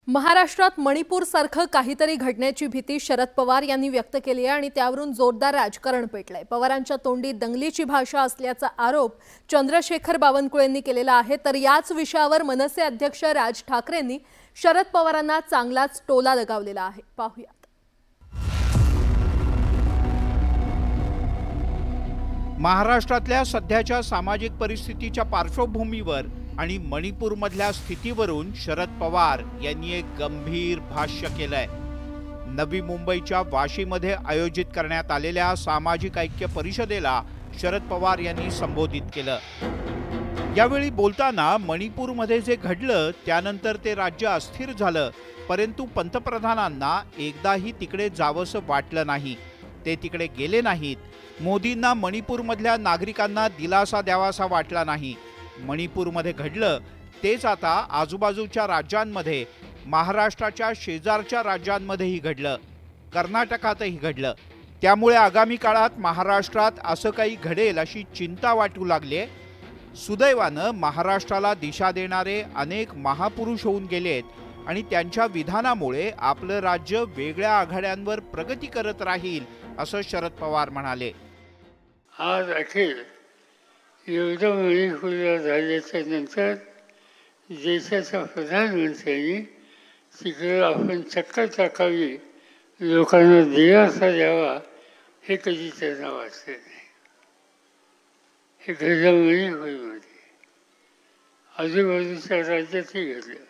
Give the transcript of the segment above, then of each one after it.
महाराष्ट्रात मणिपूर सारखं काहीतरी घडण्याची भीती शरद पवार यांनी व्यक्त केली आहे आणि त्यावरून जोरदार राजकारण पेटलंय। पवारांच्या तोंडी दंगलीची भाषा असल्याचा आरोप चंद्रशेखर बावनकुळेंनी केलेला आहे। तर याच विषयावर मनसे अध्यक्ष राज ठाकरेंनी शरद पवारांना चांगलाच टोला लगावलेला आहे। पाहूया। महाराष्ट्रातल्या सध्याच्या सामाजिक परिस्थितीच्या पार्श्वभूमीवर आणि मणिपूरमधल्या स्थितीवरून शरद पवार यांनी एक गंभीर भाष्य केलंय। नवी मुंबईच्या वाशीमध्ये आयोजित करण्यात आलेल्या सामाजिक ऐक्य परिषदेला शरद पवार यांनी संबोधित केलं। यावेळी बोलताना मणिपूरमध्ये जे घडलं त्यानंतर ते राज्य अस्थिर झालं, परंतु पंतप्रधानांना एकदाही तिकडे जावंसं वाटलं नाही, ते तिकडे गेले नाहीत। मोदींना मणिपूरमधल्या नागरिकांना दिलासा द्यावासा वाटला नाही। मणिपूरमध्ये घडलं तेच आता आजूबाजूच्या राज्यांमध्ये, महाराष्ट्राच्या शेजारच्या राज्यांमध्येही घडलं, कर्नाटकातही घडलं। त्यामुळे आगामी काळात महाराष्ट्रात असं काही घडेल अशी चिंता वाटू लागली। सुदैवानं महाराष्ट्राला दिशा देणारे अनेक महापुरुष होऊन गेलेत आणि त्यांच्या विधानामुळे आपलं राज्य वेगळ्या आघाड्यांवर प्रगती करत राहील असं शरद पवार म्हणाले। आज अखेर एवढं मणिपूरला झाल्याच्या नंतर देशाच्या प्रधानमंत्र्यांनी तिकडे आपण चक्कर टाकावी, लोकांना दिलासा द्यावा, हे कधी त्यांना वाटलं नाही। हे घडलं मणिपूरमध्ये, आजूबाजूच्या राज्यातही घडलं,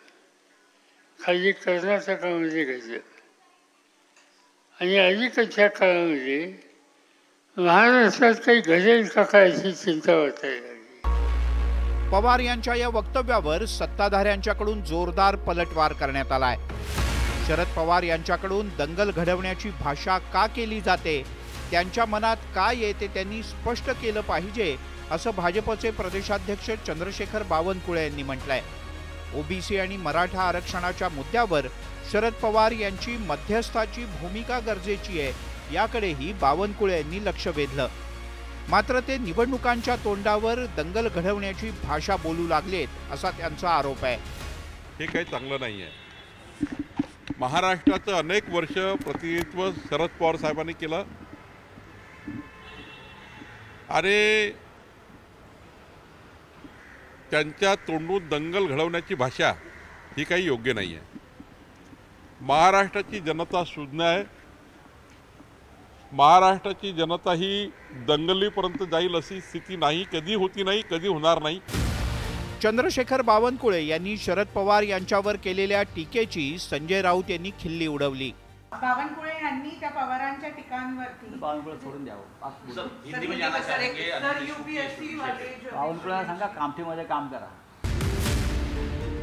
खाली कर्नाटकामध्ये घडलं आणि अलीकडच्या काळामध्ये महाराष्ट्रात काही घडेल का काय अशी चिंता वाटायला लागली। पवार यांच्या या वक्तव्यावर सत्ताधाऱ्यांच्याकडून जोरदार पलटवार करण्यात आलाय। शरद पवार यांच्याकडून दंगल घडवण्याची भाषा का केली जाते, त्यांच्या मनात काय येते त्यांनी स्पष्ट केलं पाहिजे असं भाजपचे प्रदेशाध्यक्ष चंद्रशेखर बावनकुळे यांनी म्हटलंय। ओबीसी आणि मराठा आरक्षणाच्या मुद्द्यावर शरद पवार यांची मध्यस्थाची भूमिका गरजेची आहे, याकडेही बावनकुळे यांनी लक्ष वेधलं। मात्र ते निवडणुकांच्या तोंडावर दंगल घडवण्याची भाषा बोलू लागलेत असा त्यांचा आरोप आहे। हे काही चांगलं नाही आहे। महाराष्ट्राचं अनेक वर्ष प्रतिनिधित्व शरद पवार साहेबांनी केलं आणि त्यांच्या तोंडून दंगल घडवण्याची भाषा ही काही योग्य नाही आहे। महाराष्ट्राची जनता सुज्ञ आहे, महाराष्ट्राची जनता ही दंगलीपर्यंत जाईल अशी स्थिती नाही, कधी होती नाही, कधी होणार नाही। चंद्रशेखर बावनकुळे यांनी शरद पवार यांच्यावर केलेल्या टीकेची संजय राऊत यांनी खिल्ली उडवली। बावनकुळे यांनी त्या पवारांच्या टीकांवरती बावनकुळे सोडून द्यावं, बावनकुळे सांगा कामठीमध्ये काम करा।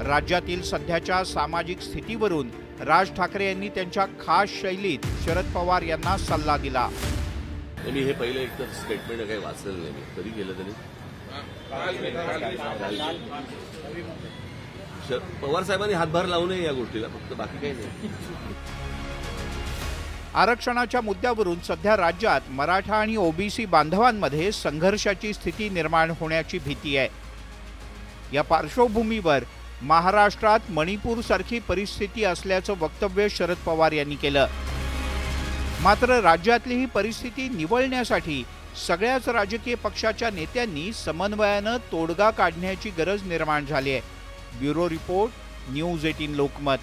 राज्यातील सध्याच्या सामाजिक स्थितीवरून राज ठाकरे यांनी त्यांच्या खास शैलीत शरद पवार यांना सल्ला दिला। मी हे पहिले एक तर स्टेटमेंट काही वाचलेलं नाही, कधी केलं त्यांनी पवार साहेबांनी हातभार लावू नये या गोष्टीला, फक्त बाकी काही नाही। आरक्षणाच्या मुद्द्यावरून सध्या राज्यात मराठा आणि ओबीसी बांधवांमध्ये संघर्षाची स्थिती निर्माण होण्याची भीती आहे। या पार्श्वभूमीवर महाराष्ट्रात मणिपूर सारखी परिस्थिती असल्याचं वक्तव्य शरद पवार यांनी केलं। मात्र राज्यातली ही परिस्थिती निवळण्यासाठी सगळ्याच राजकीय पक्षाच्या नेत्यांनी समन्वयानं तोडगा काढण्याची गरज निर्माण झाली आहे। Bureau report, news 18 Lokmat.